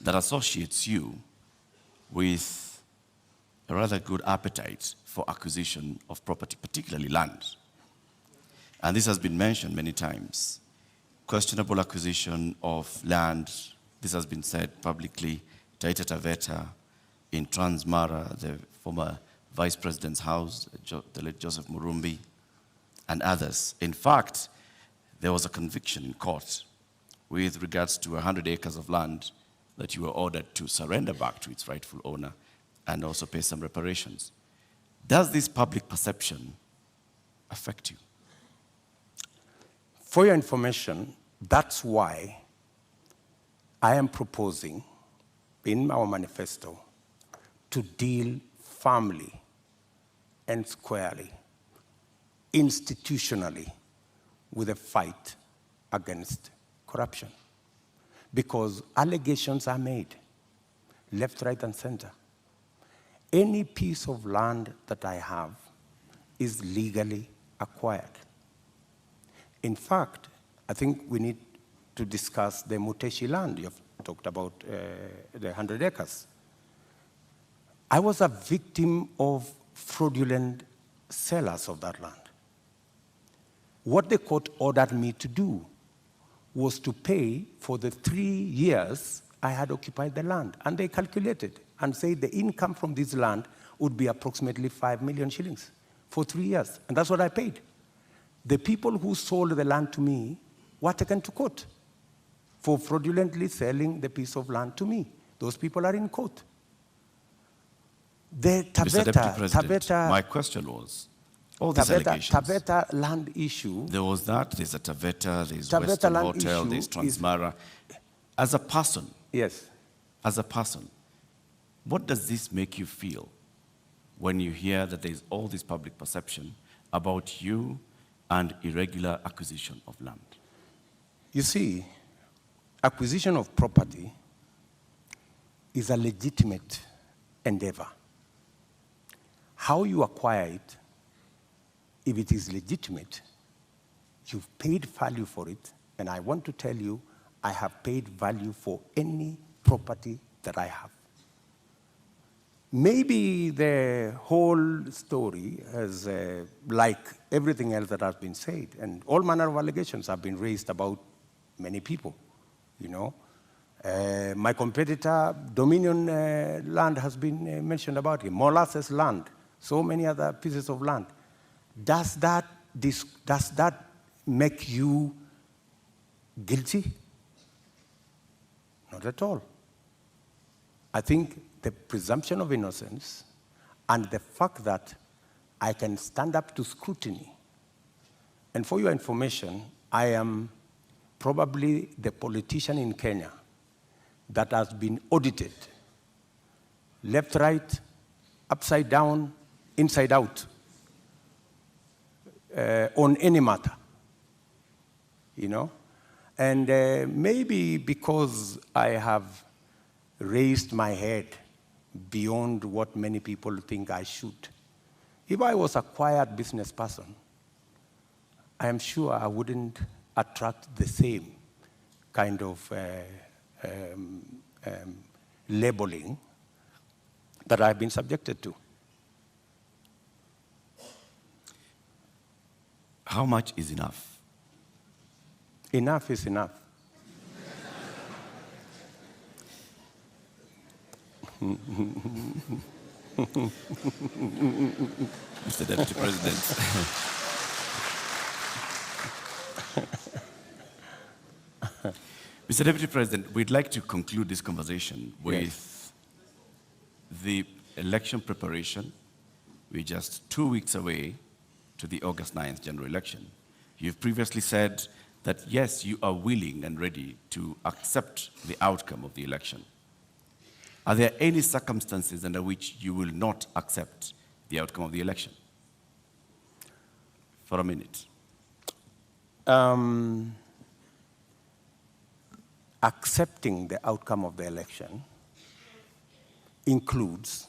that associates you with a rather good appetite for acquisition of property, particularly land. And this has been mentioned many times. Questionable acquisition of land, this has been said publicly, Taita Taveta, in Transmara, the former Vice President's house, the late Joseph Murumbi, and others. In fact, there was a conviction in court with regards to 100 acres of land that you were ordered to surrender back to its rightful owner and also pay some reparations. Does this public perception affect you? For your information, that's why I am proposing in our manifesto to deal firmly and squarely, institutionally, with a fight against corruption. Because allegations are made, left, right, and center. Any piece of land that I have is legally acquired. In fact, I think we need to discuss the Muteshi land. You've talked about the 100 acres. I was a victim of fraudulent sellers of that land. What the court ordered me to do was to pay for the 3 years I had occupied the land. And they calculated and said the income from this land would be approximately 5 million shillings for 3 years. And that's what I paid. The people who sold the land to me were taken to court for fraudulently selling the piece of land to me. Those people are in court. The Mr. Deputy President, Taveta, my question was, all these allegations. Taveta land issue. There was that, there's a Taveta, there's Taveta Western land Hotel, issue there's Transmara. As a person, yes, as a person, what does this make you feel when you hear that there's all this public perception about you and irregular acquisition of land? You see, acquisition of property is a legitimate endeavor. How you acquire it, if it is legitimate, you've paid value for it, and I want to tell you, I have paid value for any property that I have. Maybe the whole story has, like everything else that has been said, and all manner of allegations have been raised about many people, you know. My competitor, Dominion land has been mentioned about him, Molasses land, so many other pieces of land. Does that make you guilty? Not at all. I think the presumption of innocence and the fact that I can stand up to scrutiny. And for your information, I am probably the politician in Kenya that has been audited, left, right, upside down, inside out, on any matter, you know? And maybe because I have raised my head beyond what many people think I should. If I was a quiet business person, I am sure I wouldn't attract the same kind of labeling that I've been subjected to. How much is enough? Enough is enough. Mr. Deputy President. Mr. Deputy President, we'd like to conclude this conversation with the election preparation. We're just 2 weeks away to the August 9th general election. You've previously said that, yes, you are willing and ready to accept the outcome of the election. Are there any circumstances under which you will not accept the outcome of the election? For a minute. Accepting the outcome of the election includes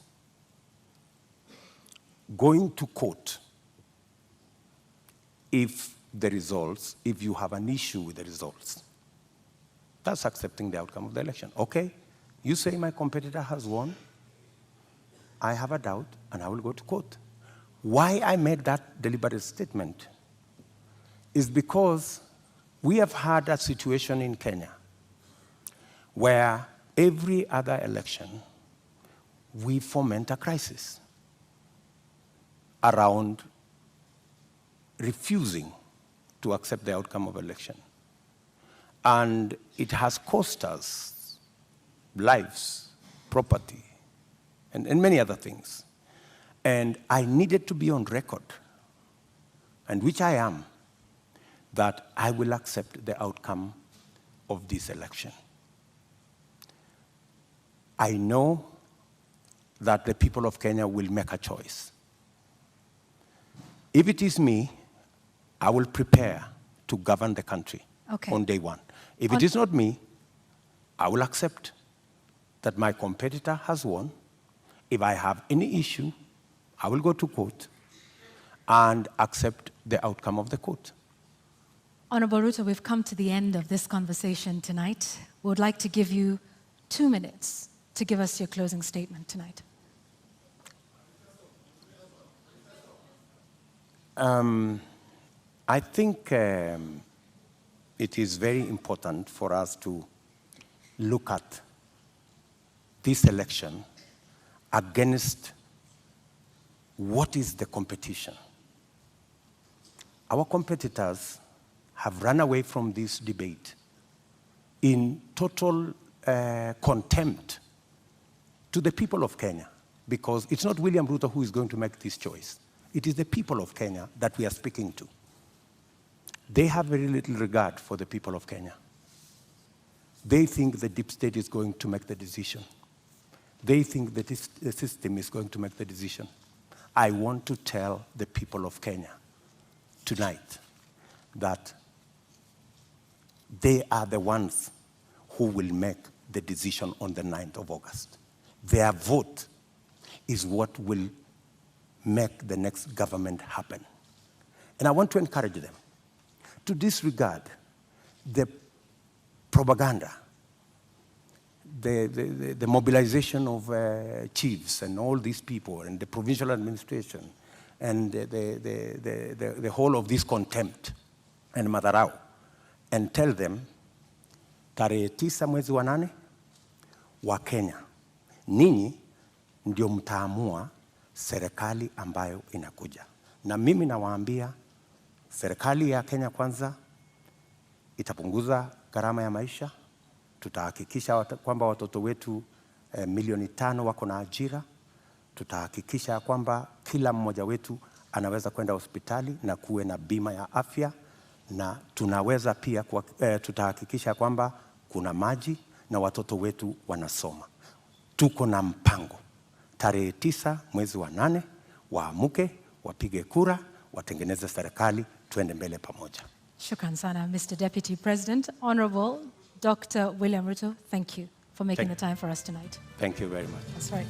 going to court if you have an issue with the results. That's accepting the outcome of the election. Okay, You say my competitor has won, I have a doubt, and I will go to court. Why I made that deliberate statement is because we have had a situation in Kenya where every other election we foment a crisis around refusing to accept the outcome of election. And it has cost us lives, property, and many other things. And I needed to be on record, and which I am, that I will accept the outcome of this election. I know that the people of Kenya will make a choice. If it is me, I will prepare to govern the country on day one. If it is not me, I will accept that my competitor has won. If I have any issue, I will go to court and accept the outcome of the court. Honorable Ruto, we've come to the end of this conversation tonight. We would like to give you 2 minutes to give us your closing statement tonight. I think it is very important for us to look at this election against what is the competition. Our competitors have run away from this debate in total contempt to the people of Kenya, because it's not William Ruto who is going to make this choice. It is the people of Kenya that we are speaking to. They have very little regard for the people of Kenya. They think the deep state is going to make the decision. They think that the system is going to make the decision. I want to tell the people of Kenya tonight that they are the ones who will make the decision on the 9th of August. Their vote is what will make the next government happen. And I want to encourage them to disregard the propaganda, the mobilization of chiefs and all these people and the provincial administration and the whole of this contempt and madharau, and tell them, tarehe 9 mwezi wa 8 wa Kenya, ninyi ndio mtaamua serikali ambayo inakuja. Na mimi nawaambia, serikali ya Kenya Kwanza itapunguza gharama ya maisha. Tutahakikisha kwamba watoto wetu milioni 5 wako na ajira. Tutahakikisha kwamba kila mmoja wetu anaweza kwenda hospitali na kuwe na bima ya afya, na tunaweza pia tutahakikisha kwamba kuna maji na watoto wetu wanasoma. Tuko na mpango. Tarehe 9 mwezi wa 8 waamuke, wapige kura, watengeneze serikali, tuende mbele pamoja. Shukran sana, Mr. Deputy President. Honorable Dr. William Ruto, thank you for making the time for us tonight. Thank you very much. That's right.